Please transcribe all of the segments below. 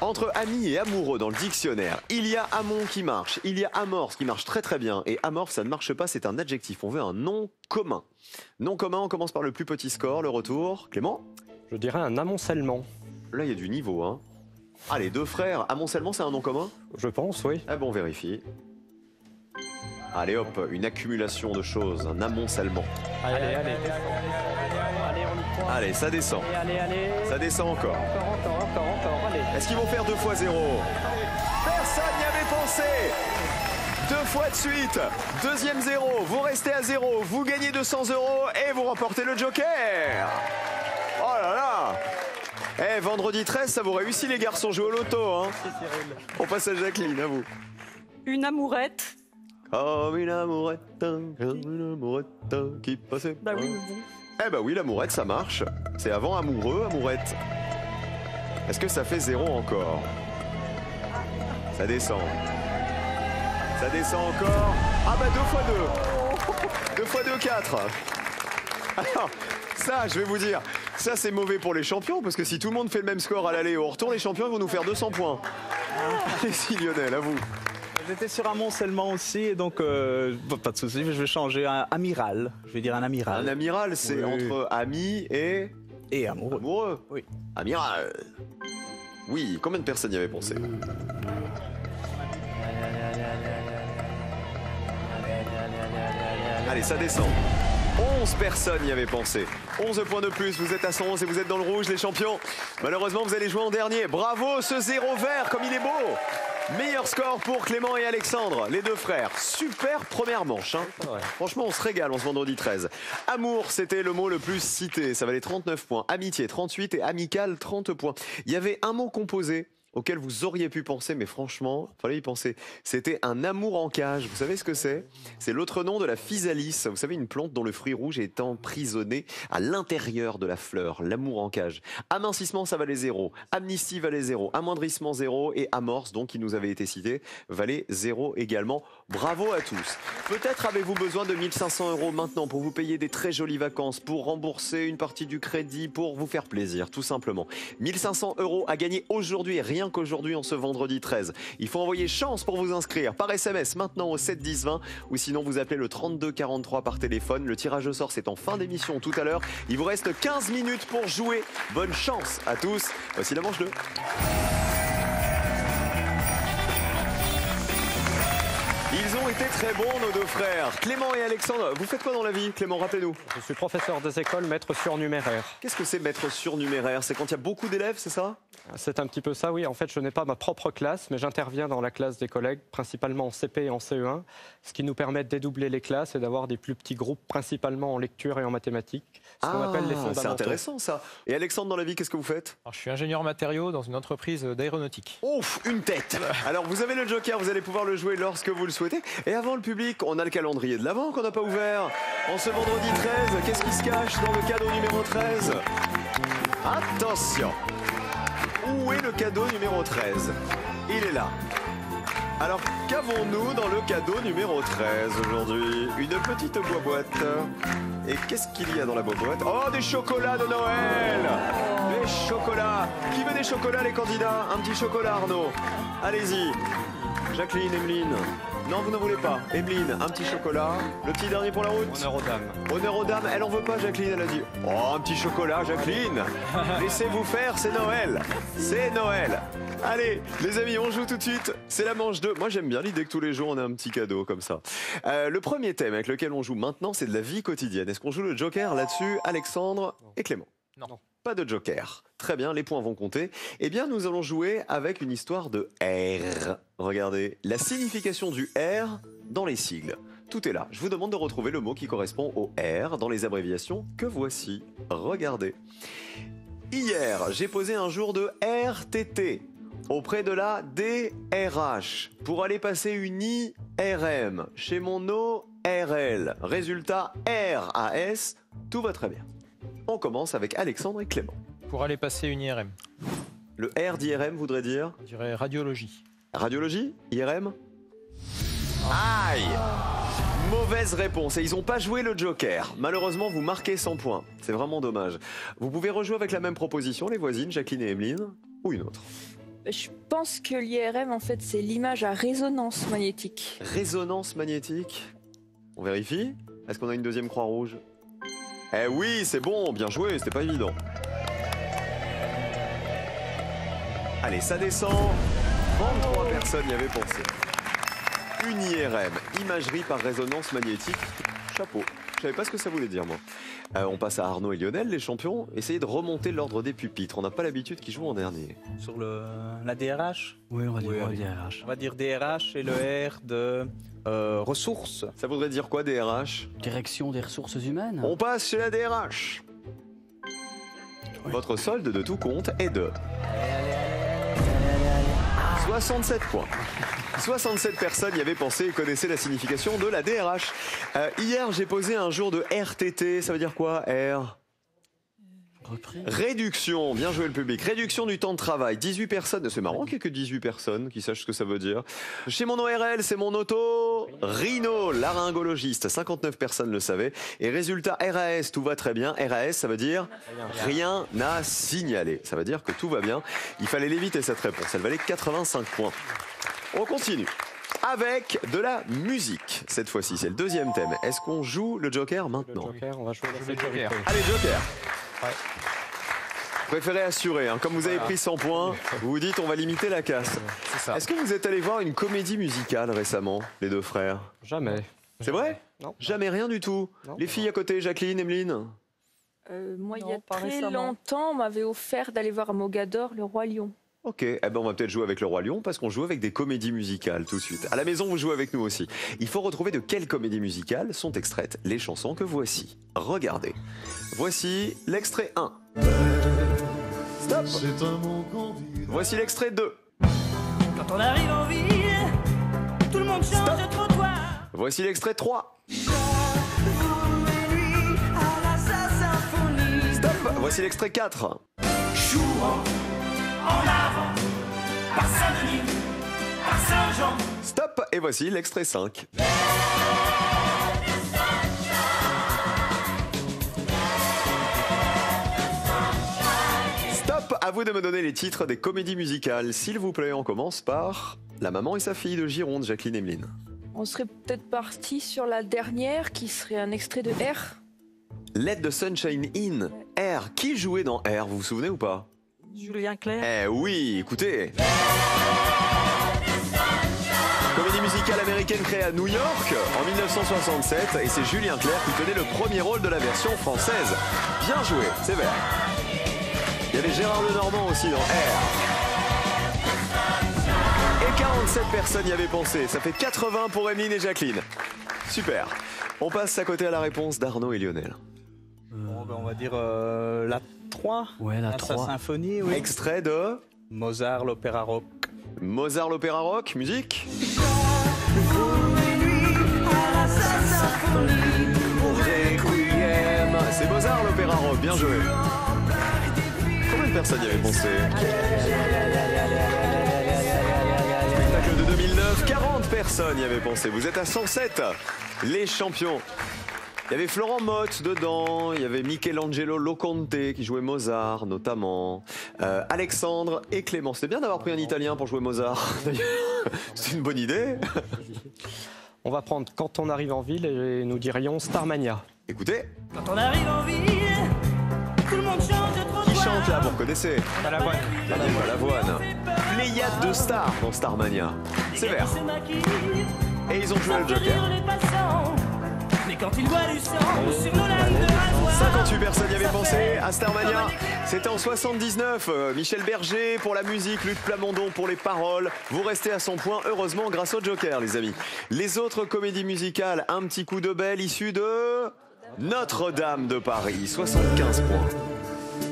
Entre amis et amoureux dans le dictionnaire, il y a amont qui marche, il y a amorce qui marche très très bien, et amorphe ça ne marche pas, c'est un adjectif, on veut un nom commun. Nom commun, on commence par le plus petit score, le retour. Clément? Je dirais un amoncellement. Là il y a du niveau, hein. Ah, les deux frères, amoncellement c'est un nom commun? Je pense, oui. Ah bon, on vérifie. Allez hop, une accumulation de choses, un amoncellement. Allez, allez, Allez, on y croit. Allez, ça descend, Allez. ça descend encore. Encore, allez. Est-ce qu'ils vont faire 2 fois 0? Personne n'y avait pensé. 2 fois de suite. Deuxième 0. Vous restez à 0. Vous gagnez 200 € et vous remportez le Joker. Oh là là. Eh, vendredi 13, ça vous réussit les garçons, jouez au loto. Hein. On passe à Jacqueline, à vous. Une amourette. Comme une amourette qui passait. Bah oui, mais bon. Eh bah oui, l'amourette, ça marche. C'est avant amoureux, amourette. Est-ce que ça fait 0 encore? Ça descend. Ça descend encore. Ah bah 2 fois 2. 2 fois 2, 4. Alors, ça, je vais vous dire, ça c'est mauvais pour les champions, parce que si tout le monde fait le même score à l'aller et au retour, les champions ils vont nous faire 200 points. Allez-y Lionel, à vous. J'étais sur amoncellement aussi, et donc pas de souci, je vais changer un amiral. Je vais dire un amiral. Un amiral, c'est Oui. entre amis et Et amoureux. amoureux. Oui. Amiral. Oui, combien de personnes y avaient pensé? Allez, ça descend. 11 personnes y avaient pensé. 11 points de plus, vous êtes à 111 et vous êtes dans le rouge, les champions. Malheureusement, vous allez jouer en dernier. Bravo, ce 0 vert, comme il est beau. Meilleur score pour Clément et Alexandre, les deux frères. Super première manche. Hein. Franchement, on se régale en ce vendredi 13. Amour, c'était le mot le plus cité. Ça valait 39 points. Amitié, 38 et amical, 30 points. Il y avait un mot composé auquel vous auriez pu penser, mais franchement, fallait y penser. C'était un amour en cage. Vous savez ce que c'est? C'est l'autre nom de la physalis. Vous savez, une plante dont le fruit rouge est emprisonné à l'intérieur de la fleur. L'amour en cage. Amincissement, ça valait 0. Amnistie valait 0. Amoindrissement 0. Et amorce, donc, qui nous avait été cité, valait 0 également. Bravo à tous. Peut-être avez-vous besoin de 1500 € maintenant pour vous payer des très jolies vacances, pour rembourser une partie du crédit, pour vous faire plaisir, tout simplement. 1500 € à gagner aujourd'hui, rien qu'aujourd'hui en ce vendredi 13. Il faut envoyer chance pour vous inscrire par SMS maintenant au 7 10 20 ou sinon vous appelez le 32 43 par téléphone. Le tirage au sort c'est en fin d'émission tout à l'heure. Il vous reste 15 minutes pour jouer. Bonne chance à tous. Voici la manche 2. Ils ont été très bons nos deux frères. Clément et Alexandre, vous faites quoi dans la vie? Clément, rappelez-nous. Je suis professeur des écoles, maître surnuméraire. Qu'est-ce que c'est maître surnuméraire? C'est quand il y a beaucoup d'élèves, c'est ça? C'est un petit peu ça, oui. En fait, je n'ai pas ma propre classe, mais j'interviens dans la classe des collègues, principalement en CP et en CE1, ce qui nous permet de dédoubler les classes et d'avoir des plus petits groupes, principalement en lecture et en mathématiques. Ce qu'on appelle les fondamentaux. C'est intéressant ça. Et Alexandre, dans la vie, qu'est-ce que vous faites? Alors, je suis ingénieur matériaux dans une entreprise d'aéronautique. Ouf, une tête. Alors vous avez le joker, vous allez pouvoir le jouer lorsque vous le souhaitez. Et avant le public, on a le calendrier de l'Avent qu'on n'a pas ouvert. En ce vendredi 13, qu'est-ce qui se cache dans le cadeau numéro 13? Attention. Où est le cadeau numéro 13? Il est là. Alors qu'avons-nous dans le cadeau numéro 13 aujourd'hui? Une petite boîte. Et qu'est-ce qu'il y a dans la boîte? Oh, des chocolats de Noël! Des chocolats! Qui veut des chocolats, les candidats? Un petit chocolat, Arnaud. Allez-y. Jacqueline, Emeline. Non, vous ne voulez pas. Emeline, un petit chocolat. Le petit dernier pour la route. Honneur aux dames. Honneur aux dames, elle en veut pas, Jacqueline, elle a dit. Oh, un petit chocolat, Jacqueline. Laissez-vous faire, c'est Noël. C'est Noël. Allez, les amis, on joue tout de suite. C'est la manche 2. Moi, j'aime bien l'idée que tous les jours, on a un petit cadeau comme ça. Le premier thème avec lequel on joue maintenant, c'est de la vie quotidienne. Est-ce qu'on joue le joker là-dessus, Alexandre et Clément? Non. Pas de joker. Très bien, les points vont compter. Eh bien, nous allons jouer avec une histoire de R. Regardez, la signification du R dans les sigles. Tout est là. Je vous demande de retrouver le mot qui correspond au R dans les abréviations que voici. Regardez. Hier, j'ai posé un jour de RTT auprès de la DRH pour aller passer une IRM chez mon ORL. Résultat RAS, tout va très bien. On commence avec Alexandre et Clément. Pour aller passer une IRM. Le R d'IRM voudrait dire Je dirais radiologie. radiologie, IRM. Aïe! Mauvaise réponse et ils n'ont pas joué le joker. Malheureusement, vous marquez 100 points. C'est vraiment dommage. Vous pouvez rejouer avec la même proposition, les voisines, Jacqueline et Emeline, ou une autre. Je pense que l'IRM, en fait, c'est l'image à résonance magnétique. Résonance magnétique. On vérifie? Est-ce qu'on a une deuxième croix rouge? Eh oui, c'est bon, bien joué, c'était pas évident. Allez, ça descend. 23 personnes y avaient pensé. Une IRM, imagerie par résonance magnétique. Chapeau. Je savais pas ce que ça voulait dire, moi. On passe à Arnaud et Lionel, les champions. Essayez de remonter l'ordre des pupitres. On n'a pas l'habitude qu'ils jouent en dernier. Sur la DRH? Oui, on va dire Oui, DRH. On va dire DRH et le R de ressources. Ça voudrait dire quoi, DRH? Direction des ressources humaines. On passe chez la DRH. Votre solde de tout compte est de 67 points. 67 personnes y avaient pensé et connaissaient la signification de la DRH. Hier, j'ai posé un jour de RTT. Ça veut dire quoi, R? Repris. Réduction, bien joué le public. Réduction du temps de travail. 18 personnes. C'est marrant qu'il n'y ait que 18 personnes qui sachent ce que ça veut dire. Chez mon ORL, c'est mon auto. Rhino, laryngologiste. 59 personnes le savaient. Et résultat, RAS, tout va très bien. RAS, ça veut dire rien à signaler. Ça veut dire que tout va bien. Il fallait l'éviter cette réponse. Elle valait 85 points. On continue. Avec de la musique. Cette fois-ci, c'est le deuxième thème. Est-ce qu'on joue le Joker maintenant? Le Joker, on va jouer le Joker. Allez, Joker. Ouais. Préférez assurer, hein. Comme vous avez pris 100 points, vous vous dites on va limiter la casse. C'est ça. Est-ce que vous êtes allé voir une comédie musicale récemment, les deux frères? Jamais. C'est vrai? Non. Jamais, rien du tout. Non. Les filles à côté, Jacqueline, Emeline? Moi, il y Non, a pas très récemment. longtemps, on m'avait offert d'aller voir à Mogador, le Roi Lion. Ok, eh ben on va peut-être jouer avec le Roi Lion parce qu'on joue avec des comédies musicales tout de suite. À la maison, vous jouez avec nous aussi. Il faut retrouver de quelles comédies musicales sont extraites les chansons que voici. Regardez. Voici l'extrait 1. Stop. Voici l'extrait 2. Quand on arrive en ville, tout le monde change de trottoir. Voici l'extrait 3. Stop. Voici l'extrait 4. Chouan, en avant, par Saint-Denis, par Saint-Jean. Stop. Et voici l'extrait 5. Stop. À vous de me donner les titres des comédies musicales. S'il vous plaît, on commence par La maman et sa fille de Gironde, Jacqueline Emeline. On serait peut-être parti sur la dernière, qui serait un extrait de R. Let the Sunshine In. R. Qui jouait dans R, vous vous souvenez ou pas? Julien Clerc. Eh oui, écoutez. Comédie musicale américaine créée à New York en 1967 et c'est Julien Clerc qui tenait le premier rôle de la version française. Bien joué, c'est vert. Il y avait Gérard Lenormand aussi dans R. Et 47 personnes y avaient pensé. Ça fait 80 pour Emeline et Jacqueline. Super. On passe à côté à la réponse d'Arnaud et Lionel. Bon, ben, on va dire la 3. Ouais, la Sa 3. symphonie, oui. Extrait de Mozart, l'opéra rock. Mozart, l'opéra rock, musique. Requiem. C'est Mozart, l'opéra rock, bien joué. Combien de personnes y avaient pensé? Spectacle de 2009, 40 personnes y avaient pensé. Vous êtes à 107, les champions. Il y avait Florent Motte dedans, il y avait Michelangelo Loconte qui jouait Mozart notamment, Alexandre et Clément. C'était bien d'avoir pris un Italien pour jouer Mozart. C'est une bonne idée. On va prendre Quand on arrive en ville et nous dirions Starmania. Écoutez, Quand on arrive en ville, tout le monde change de trottoir. qui chante là, vous reconnaissez? Balavoine. Daniel Balavoine. Pléiade de stars dans Starmania. C'est vert. Et ils ont joué le Joker. Mais quand il voit du sang sur nos lames de rasoir. 58 personnes y avaient pensé à Starmania. C'était en 79. Michel Berger pour la musique, Luc Plamondon pour les paroles. Vous restez à 100 points, heureusement, grâce au Joker, les amis. Les autres comédies musicales, un petit coup de belle issu de Notre-Dame de Paris, 75 points.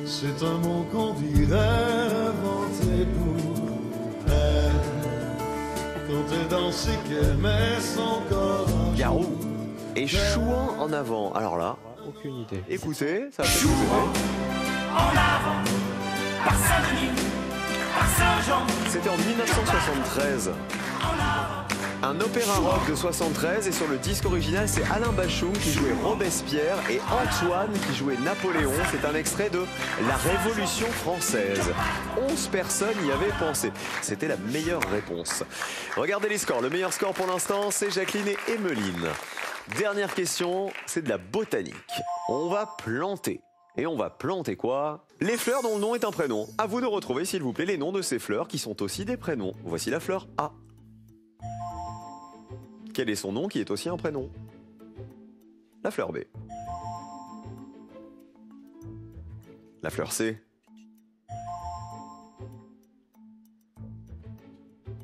C'est un mot qu'on dirait inventé pour elle. Quand elle danse et qu'elle met son corps en Garou et Chouan en avant. Alors là, Aucune idée. écoutez, ça va peut-être vous aider. En avant, par Saint-Denis, par Saint-Jean. C'était en 1973. un opéra rock de 73 et sur le disque original, c'est Alain Bachung qui jouait Robespierre et Antoine qui jouait Napoléon. C'est un extrait de La Révolution française. 11 personnes y avaient pensé. C'était la meilleure réponse. Regardez les scores. Le meilleur score pour l'instant, c'est Jacqueline et Emmeline. Dernière question, c'est de la botanique. On va planter. Et on va planter quoi? Les fleurs dont le nom est un prénom. À vous de retrouver, s'il vous plaît, les noms de ces fleurs qui sont aussi des prénoms. Voici la fleur A. Quel est son nom qui est aussi un prénom? La fleur B. La fleur C.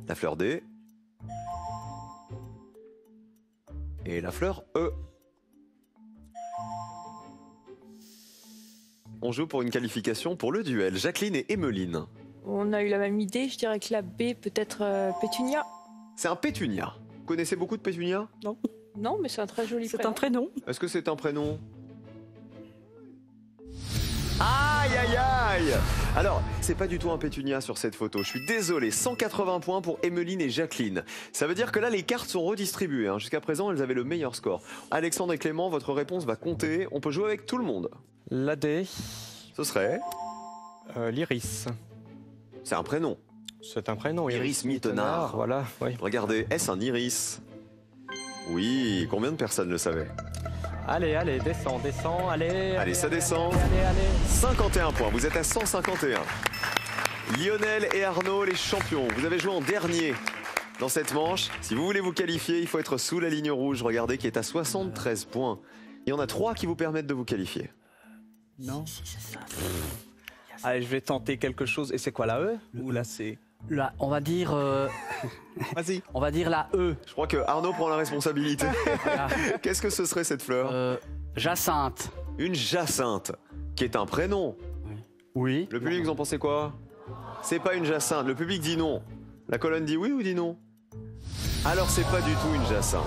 La fleur D. Et la fleur E. On joue pour une qualification pour le duel. Jacqueline et Emmeline. On a eu la même idée, je dirais que la B peut-être pétunia. C'est un pétunia. Vous connaissez beaucoup de pétunias? Non. Non, mais c'est un très joli prénom. C'est un prénom. Est-ce que c'est un prénom? Aïe aïe aïe! Alors, c'est pas du tout un pétunia sur cette photo. Je suis désolé. 180 points pour Emmeline et Jacqueline. Ça veut dire que là, les cartes sont redistribuées. Hein. Jusqu'à présent, elles avaient le meilleur score. Alexandre et Clément, votre réponse va compter. On peut jouer avec tout le monde. La D. Ce serait l'iris. C'est un prénom. C'est un prénom. Iris Mittenard. Voilà, oui. Regardez, est-ce un iris? Oui, combien de personnes le savaient? Allez, allez, descends, descends, allez. Allez, ça descend. Allez. 51 points, vous êtes à 151. Lionel et Arnaud, les champions. Vous avez joué en dernier dans cette manche. Si vous voulez vous qualifier, il faut être sous la ligne rouge. Regardez, qui est à 73 points. Il y en a 3 qui vous permettent de vous qualifier. Non. Allez, je vais tenter quelque chose. Et c'est quoi la E? Ou la C? Là, on va dire. Vas-y. On va dire la E. Je crois que Arnaud prend la responsabilité. Qu'est-ce que ce serait cette fleur? Jacinthe. Une jacinthe, qui est un prénom. Oui. Le public, vous en pensez quoi? C'est pas une jacinthe. Le public dit non. La colonne dit oui ou dit non? Alors c'est pas du tout une jacinthe.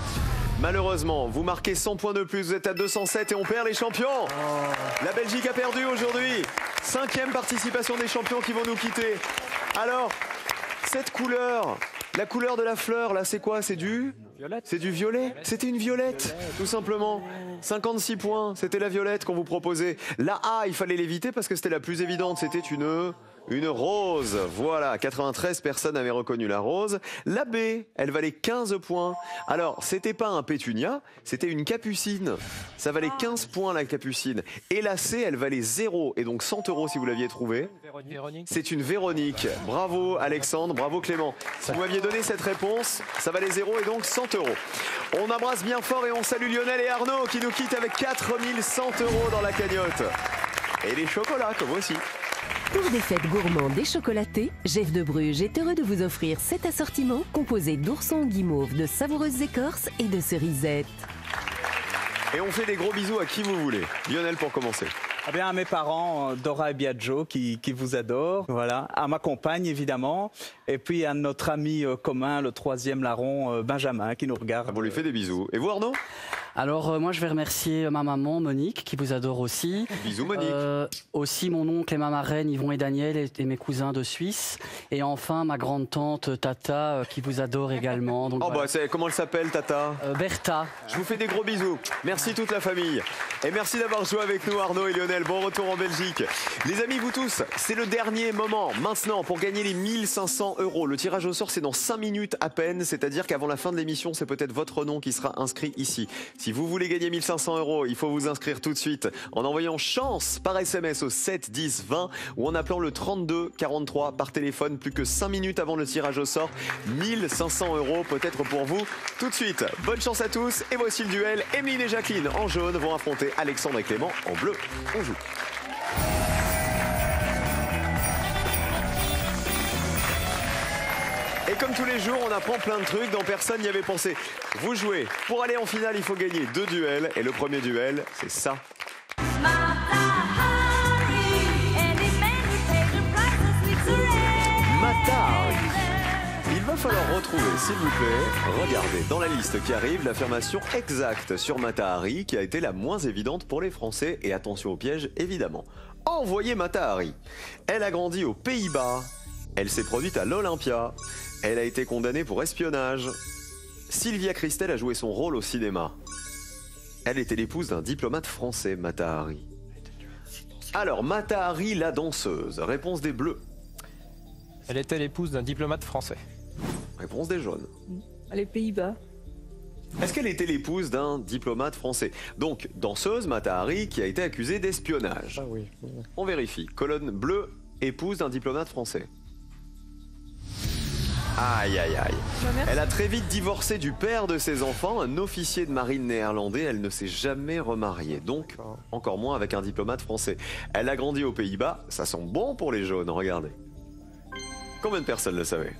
Malheureusement, vous marquez 100 points de plus, vous êtes à 207 et on perd les champions. La Belgique a perdu aujourd'hui. 5e participation des champions qui vont nous quitter. Alors, cette couleur, la couleur de la fleur, là, c'est quoi? C'est du Violette. C'est du violet. C'était une violette, tout simplement. 56 points, c'était la violette qu'on vous proposait. La A, il fallait l'éviter parce que c'était la plus évidente, c'était une rose. Voilà, 93 personnes avaient reconnu la rose. La B, elle valait 15 points. Alors, c'était pas un pétunia, c'était une capucine. Ça valait 15 points la capucine. Et la C, elle valait 0 et donc 100 € si vous l'aviez trouvée. Véronique. C'est une Véronique. Bravo Alexandre, bravo Clément. Si vous m'aviez donné cette réponse, ça valait 0 et donc 100 €. On embrasse bien fort et on salue Lionel et Arnaud qui nous quittent avec 4100 € dans la cagnotte. Et les chocolats, comme aussi. Pour des fêtes gourmandes et chocolatées, Jeff de Bruges est heureux de vous offrir cet assortiment composé d'oursons guimauve, de savoureuses écorces et de cerisettes. Et on fait des gros bisous à qui vous voulez. Lionel pour commencer. Eh bien, à mes parents, Dora et Biagio, qui vous adorent. Voilà. À ma compagne, évidemment. Et puis à notre ami commun, le 3e larron, Benjamin, qui nous regarde. On lui fait des bisous. Et vous, Arnaud? Alors, moi, je vais remercier ma maman, Monique, qui vous adore aussi. Bisous, Monique. Aussi mon oncle et ma marraine, Yvon et Daniel, et mes cousins de Suisse. Et enfin, ma grande-tante, Tata, qui vous adore également. Donc, oh, voilà. bah, comment elle s'appelle, Tata? Bertha. Je vous fais des gros bisous. Merci toute la famille. Et merci d'avoir joué avec nous, Arnaud et Lionel. Bon retour en Belgique. Les amis, vous tous, c'est le dernier moment maintenant pour gagner les 1500 €. Le tirage au sort, c'est dans 5 minutes à peine. C'est-à-dire qu'avant la fin de l'émission, c'est peut-être votre nom qui sera inscrit ici. Si vous voulez gagner 1500 €, il faut vous inscrire tout de suite en envoyant chance par SMS au 7 10 20 ou en appelant le 32 43 par téléphone. Plus que 5 minutes avant le tirage au sort. 1500 € peut-être pour vous tout de suite. Bonne chance à tous et voici le duel. Emmeline et Jacqueline en jaune vont affronter Alexandre et Clément en bleu. On joue. Et comme tous les jours, on apprend plein de trucs dont personne n'y avait pensé. Vous jouez. Pour aller en finale, il faut gagner 2 duels. Et le premier duel, c'est ça. Matahari. Il va falloir retrouver, s'il vous plaît, regardez, dans la liste qui arrive, l'affirmation exacte sur Matahari qui a été la moins évidente pour les Français. Et attention au piège, évidemment. Envoyez Matahari. Elle a grandi aux Pays-Bas. Elle s'est produite à l'Olympia. Elle a été condamnée pour espionnage. Sylvia Christel a joué son rôle au cinéma. Elle était l'épouse d'un diplomate français, Mata Hari. Alors, Mata Hari, la danseuse. Réponse des bleus. Elle était l'épouse d'un diplomate français. Réponse des jaunes. Les Pays-Bas. Est-ce qu'elle était l'épouse d'un diplomate français? Donc, danseuse, Mata Hari, qui a été accusée d'espionnage. Ah oui. On vérifie. Colonne bleue, épouse d'un diplomate français. Aïe aïe aïe. Elle a très vite divorcé du père de ses enfants, un officier de marine néerlandais. Elle ne s'est jamais remariée, donc encore moins avec un diplomate français. Elle a grandi aux Pays-Bas, ça sent bon pour les jaunes, regardez. Combien de personnes le savaient?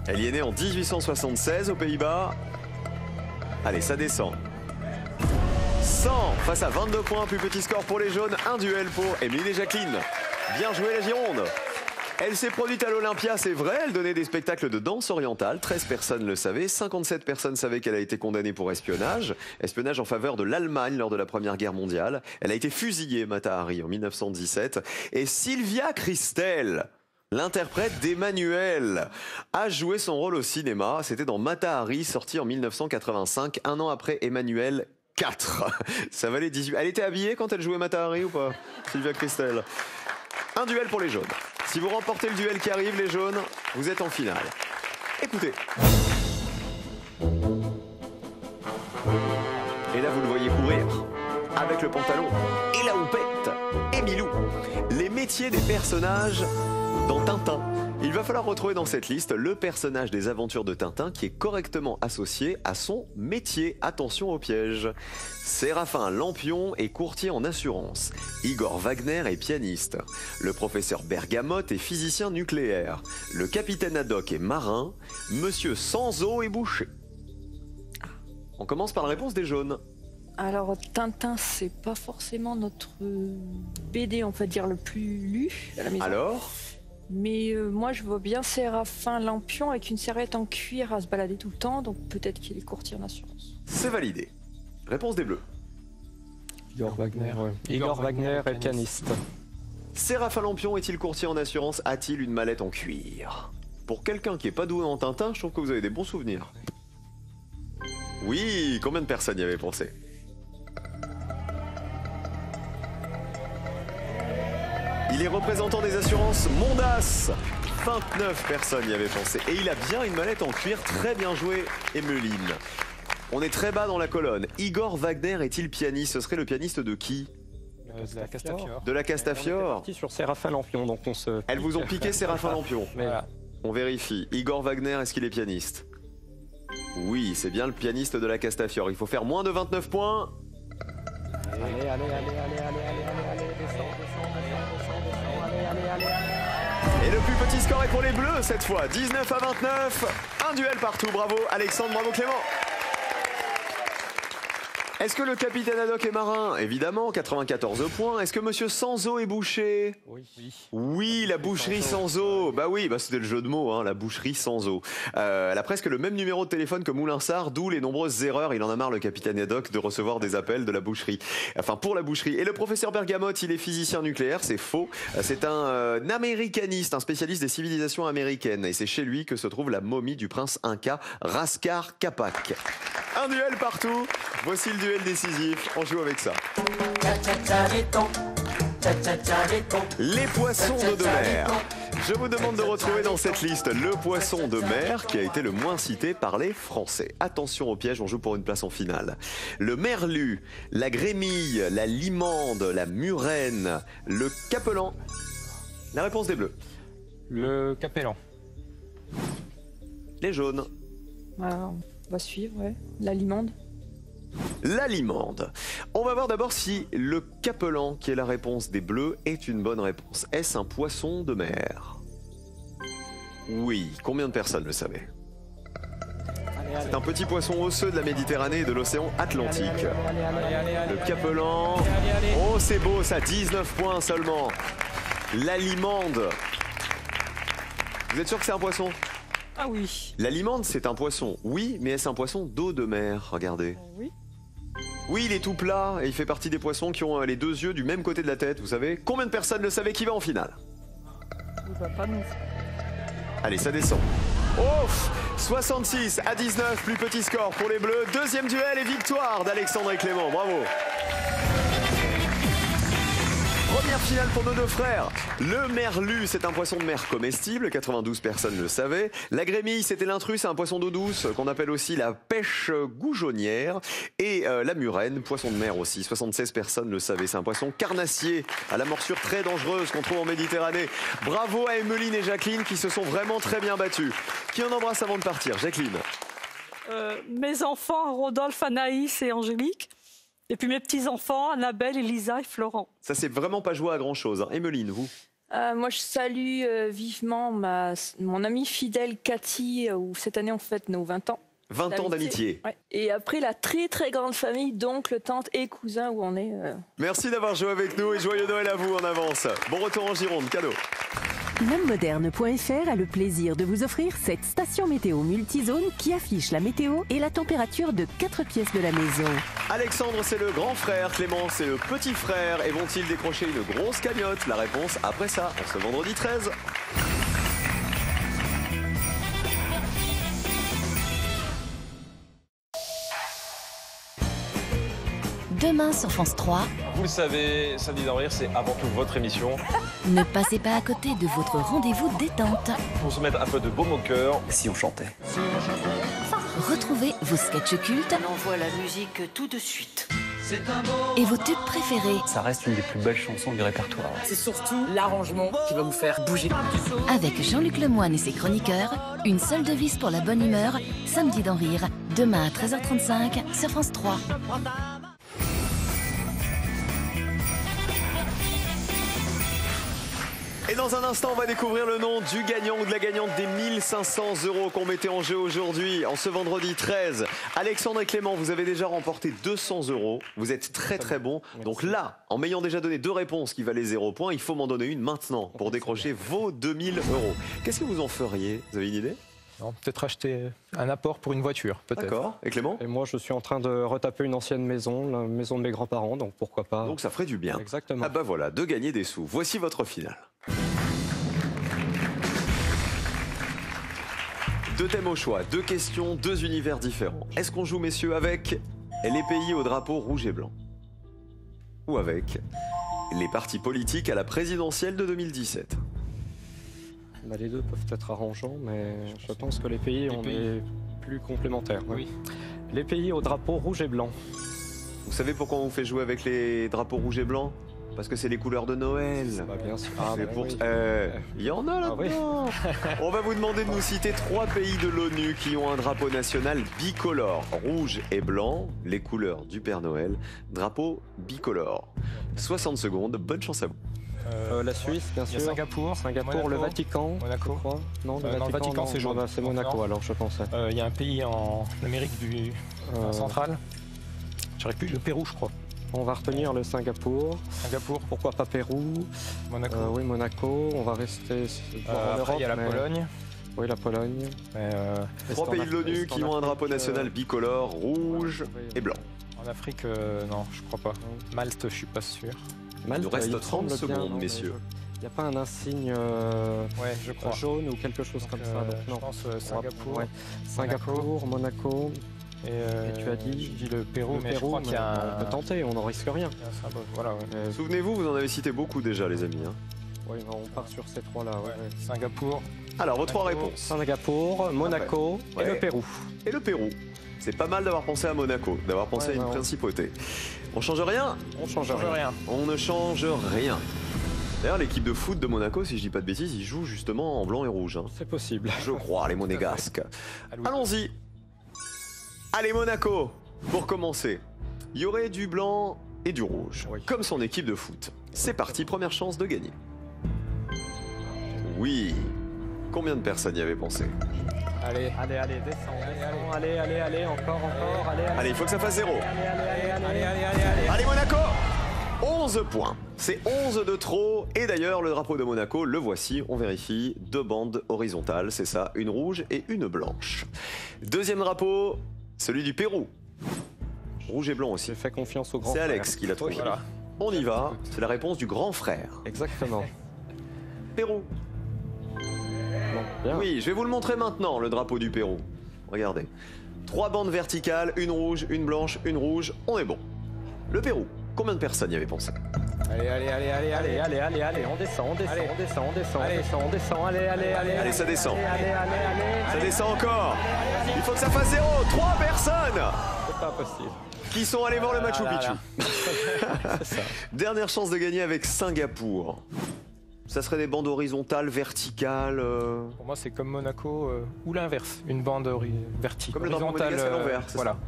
Elle y est née en 1876 aux Pays-Bas. Allez, ça descend. 100 face à 22 points, plus petit score pour les jaunes, un duel pour Émilie et Jacqueline. Bien joué la Gironde. Elle s'est produite à l'Olympia, c'est vrai, elle donnait des spectacles de danse orientale, 13 personnes le savaient, 57 personnes savaient qu'elle a été condamnée pour espionnage, espionnage en faveur de l'Allemagne lors de la Première Guerre mondiale. Elle a été fusillée, Mata Hari, en 1917. Et Sylvia Christel, l'interprète d'Emmanuel, a joué son rôle au cinéma, c'était dans Mata Hari, sorti en 1985, un an après Emmanuel 4. Ça valait 18. Elle était habillée quand elle jouait Mata Hari ou pas, Sylvia Christel? Un duel pour les jaunes. Si vous remportez le duel qui arrive, les jaunes, vous êtes en finale. Écoutez. Et là, vous le voyez courir. Avec le pantalon et la houppette. Et Milou. Les métiers des personnages dans Tintin. Il va falloir retrouver dans cette liste le personnage des aventures de Tintin qui est correctement associé à son métier. Attention au piège. Séraphin Lampion est courtier en assurance. Igor Wagner est pianiste. Le professeur Bergamote est physicien nucléaire. Le capitaine Haddock est marin. Monsieur Sanzo est boucher. On commence par la réponse des jaunes. Alors, Tintin, c'est pas forcément notre BD, on va dire, le plus lu à la maison. Alors ? Mais moi, je vois bien Séraphin Lampion avec une serviette en cuir à se balader tout le temps, donc peut-être qu'il est courtier en assurance. C'est validé. Réponse des bleus. Igor Wagner. Igor Wagner est pianiste. Séraphin Lampion est-il courtier en assurance? A-t-il une mallette en cuir? Pour quelqu'un qui est pas doué en Tintin, je trouve que vous avez des bons souvenirs. Oui, combien de personnes y avaient pensé? Il est représentant des assurances Mondas. 29 personnes y avaient pensé. Et il a bien une mallette en cuir, très bien joué, Emeline. On est très bas dans la colonne. Igor Wagner est-il pianiste? Ce serait le pianiste de qui? De la Castafiore. De la Castafiore. On est parti sur Séraphin Lampion, donc on se... Elles vous ont piqué Séraphin Lampion. Voilà. On vérifie. Igor Wagner, est-ce qu'il est pianiste? Oui, c'est bien le pianiste de la Castafiore. Il faut faire moins de 29 points. Allez, descends, Et le plus petit score est pour les bleus cette fois, 19 à 29. Un duel partout, bravo Alexandre, bravo Clément. Est-ce que le capitaine Haddock est marin? Évidemment, 94 points. Est-ce que monsieur Sanzo est boucher? Oui. Oui, la boucherie Sanzo. Bah oui, c'était le jeu de mots, hein, la boucherie Sanzo. Elle a presque le même numéro de téléphone que Moulinsart, d'où les nombreuses erreurs. Il en a marre, le capitaine Haddock, de recevoir des appels de la boucherie. Enfin, pour la boucherie. Et le professeur Bergamote, il est physicien nucléaire, c'est faux. C'est un américaniste, un spécialiste des civilisations américaines. Et c'est chez lui que se trouve la momie du prince Inca, Raskar Capac. Un duel partout. Voici le duel décisif. On joue avec ça. Les poissons d'eau de mer. Je vous demande de retrouver dans cette liste le poisson de mer qui a été le moins cité par les Français. Attention au piège, on joue pour une place en finale. Le merlu, la grémille, la limande, la murène, le capelan. La réponse des bleus. Le capellan. Les jaunes. On va suivre, ouais. La limande. La limande. On va voir d'abord si le capelan, qui est la réponse des bleus, est une bonne réponse. Est-ce un poisson de mer? Oui. Combien de personnes le savaient? C'est un petit poisson osseux de la Méditerranée et de l'océan Atlantique. Le capelan. Oh, c'est beau ça, 19 points seulement. La limande. Vous êtes sûr que c'est un poisson? Ah oui. La limande, c'est un poisson, oui, mais est-ce un poisson d'eau de mer? Regardez. Oui. Oui, il est tout plat et il fait partie des poissons qui ont les deux yeux du même côté de la tête, vous savez. Combien de personnes le savaient qui va en finale? Pas nous. Allez, ça descend. Oh, 66 à 19, plus petit score pour les Bleus. Deuxième duel et victoire d'Alexandre et Clément. Bravo. Première finale pour nos deux frères. Le merlu, c'est un poisson de mer comestible, 92 personnes le savaient. La grémille, c'était l'intrus, c'est un poisson d'eau douce qu'on appelle aussi la pêche goujonnière. Et la murène, poisson de mer aussi, 76 personnes le savaient. C'est un poisson carnassier à la morsure très dangereuse qu'on trouve en Méditerranée. Bravo à Emeline et Jacqueline qui se sont vraiment très bien battues. Qui en embrasse avant de partir? Jacqueline. Mes enfants, Rodolphe, Anaïs et Angélique. Et puis mes petits-enfants, Annabelle, Elisa et Florent. Ça, c'est vraiment pas joué à grand-chose. Emeline, vous? Moi, je salue vivement mon amie fidèle Cathy, où cette année on fête nos 20 ans. 20 ans d'amitié. Ouais. Et après, la très très grande famille, d'oncles, tantes et cousins où on est. Merci d'avoir joué avec nous et joyeux Noël à vous en avance. Bon retour en Gironde, cadeau. Memoderne.fr a le plaisir de vous offrir cette station météo multizone qui affiche la météo et la température de 4 pièces de la maison. Alexandre, c'est le grand frère, Clément, c'est le petit frère. Et vont-ils décrocher une grosse cagnotte? La réponse après ça, en ce vendredi 13. Demain sur France 3. Vous le savez, Samedi dans Rire, c'est avant tout votre émission. Ne passez pas à côté de votre rendez-vous détente. Pour se mettre un peu de baume au cœur. Si on chantait. Retrouvez vos sketchs cultes. On envoie la musique tout de suite. Et vos tubes préférés. Ça reste une des plus belles chansons du répertoire. C'est surtout l'arrangement qui va vous faire bouger. Avec Jean-Luc Lemoyne et ses chroniqueurs, une seule devise pour la bonne humeur, Samedi dans Rire, demain à 13h35 sur France 3. Et dans un instant, on va découvrir le nom du gagnant ou de la gagnante des 1500 € qu'on mettait en jeu aujourd'hui, en ce vendredi 13. Alexandre et Clément, vous avez déjà remporté 200 €. Vous êtes très très bons. Donc là, en m'ayant déjà donné 2 réponses qui valaient 0 points, il faut m'en donner une maintenant pour décrocher vos 2000 €. Qu'est-ce que vous en feriez? Vous avez une idée? Peut-être acheter un apport pour une voiture, peut-être. D'accord. Et Clément? Et moi, je suis en train de retaper une ancienne maison, la maison de mes grands-parents, donc pourquoi pas. Donc ça ferait du bien. Exactement. Ah bah voilà, de gagner des sous. Voici votre finale. 2 thèmes au choix, 2 questions, 2 univers différents. Est-ce qu'on joue, messieurs, avec les pays au drapeau rouge et blanc? Ou avec les partis politiques à la présidentielle de 2017? Bah, les deux peuvent être arrangeants, mais je pense que les pays, on est plus complémentaires. Oui. Les pays au drapeau rouge et blanc. Vous savez pourquoi on fait jouer avec les drapeaux rouges et blancs? Parce que c'est les couleurs de Noël. Bah, bien sûr. Il y en a là-dedans. On va vous demander de nous citer 3 pays de l'ONU qui ont un drapeau national bicolore. Rouge et blanc, les couleurs du Père Noël. Drapeau bicolore. 60 secondes, bonne chance à vous. La Suisse, bien sûr. Singapour, Monaco, le Vatican. Monaco. Je crois. Non, le Vatican, c'est jaune. C'est Monaco, alors je pensais. Il y a un pays en Amérique centrale. J'aurais pu le Pérou, je crois. On va retenir le Singapour. Pourquoi pas Pérou? Monaco. Oui, Monaco. On va rester en Europe. Il y a la Pologne. Oui, la Pologne. 3 pays de l'ONU qui ont un drapeau national bicolore, rouge et blanc. En Afrique, non, je crois pas. Malte, je suis pas sûr. Il nous reste 30 secondes, messieurs. Il n'y a pas un insigne je crois. jaune ou quelque chose comme ça. Donc, non. Je pense Singapour. Ouais. Singapour, Monaco. Et tu as dit je dis le Pérou, mais je crois qu'il y a on peut tenter, on n'en risque rien. Voilà, Souvenez-vous, vous en avez cité beaucoup déjà, les amis. Oui, on part sur ces 3-là. Singapour. Alors, vos 3 réponses. Singapour, Monaco et le Pérou. Et le Pérou. C'est pas mal d'avoir pensé à Monaco, d'avoir pensé à une principauté. On change rien? On change rien. On ne change rien. D'ailleurs, l'équipe de foot de Monaco, si je dis pas de bêtises, ils jouent justement en blanc et rouge. C'est possible. Je crois, les monégasques. Allons-y. Allez, Monaco, pour commencer. Il y aurait du blanc et du rouge, comme son équipe de foot. C'est parti, première chance de gagner. Oui. Combien de personnes y avaient pensé? Allez, descends. Allez, encore. Allez, il faut que ça fasse 0. Allez, Monaco! 11 points. C'est 11 de trop. Et d'ailleurs, le drapeau de Monaco, le voici. On vérifie. 2 bandes horizontales, c'est ça. Une rouge et une blanche. Deuxième drapeau, celui du Pérou. Rouge et blanc aussi. J'ai fait confiance au grand frère. C'est Alex qui l'a trouvé. Voilà. On y va. C'est la réponse du grand frère. Exactement. Pérou. Non, Effectivement. Bien. Oui, je vais vous le montrer maintenant, le drapeau du Pérou. Regardez. 3 bandes verticales, une rouge, une blanche, une rouge. On est bon. Le Pérou, combien de personnes y avaient pensé? Allez, On descend, on descend, allez. Allez, ça descend. Allez. Ça descend encore. Il faut que ça fasse 0. 3 personnes C'est pas possible. qui sont allés voir le Machu là, Picchu. C'est ça. Dernière chance de gagner avec Singapour. Ça serait des bandes horizontales, verticales. Pour moi, c'est comme Monaco ou l'inverse, une bande verticale. Comme le drapeau monégasque à l'envers, c'est voilà. ça.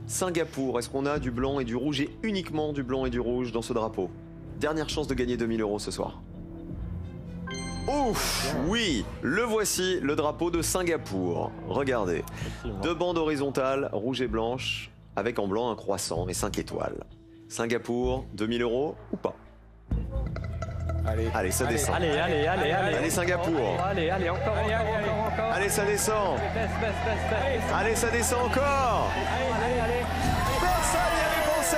Singapour, est-ce qu'on a du blanc et du rouge et uniquement du blanc et du rouge dans ce drapeau? Dernière chance de gagner 2000 € ce soir. Ouf, oui, le voici, le drapeau de Singapour. Regardez, 2 bandes horizontales, rouge et blanche, avec en blanc un croissant et 5 étoiles. Singapour, 2000 € ou pas? Allez, ça descend. Allez, Singapour. Allez, encore. Allez, ça descend. Allez, ça descend encore. Personne n'y avait pensé.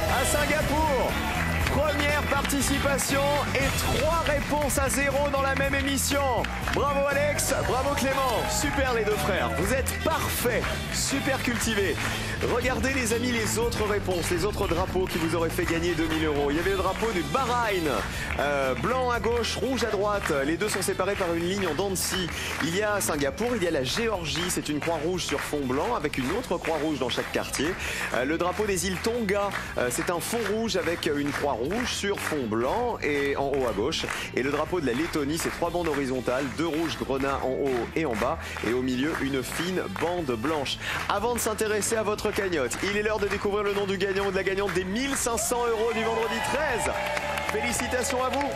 À Singapour, première participation et 3 réponses à 0 dans la même émission. Bravo Alex, bravo Clément. Super les 2 frères, vous êtes parfaits, super cultivés. Regardez les amis les autres réponses, les autres drapeaux qui vous auraient fait gagner 2000 €. Il y avait le drapeau du Bahreïn, blanc à gauche, rouge à droite. Les deux sont séparés par une ligne en dents de scie. Il y a Singapour, il y a la Géorgie, c'est une croix rouge sur fond blanc avec une autre croix rouge dans chaque quartier. Le drapeau des îles Tonga, c'est un fond rouge avec une croix rouge sur fond blanc et en haut à gauche. Et le drapeau de la Lettonie, c'est 3 bandes horizontales, 2 rouges grenats en haut et en bas. Et au milieu, une fine bande blanche. Avant de s'intéresser à votre cagnotte, il est l'heure de découvrir le nom du gagnant ou de la gagnante des 1500 € du vendredi 13. Félicitations à vous.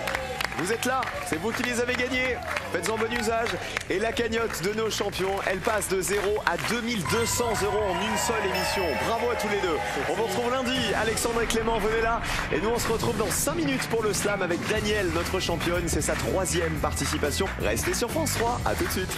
Vous êtes là, c'est vous qui les avez gagnés. Faites-en bon usage. Et la cagnotte de nos champions, elle passe de 0 à 2200 € en une seule émission. Bravo à tous les deux. On vous retrouve lundi. Alexandre et Clément, venez là. Et nous, on se retrouve dans 5 minutes pour le slam avec Danielle, notre championne. C'est sa 3e participation. Restez sur France 3. À tout de suite.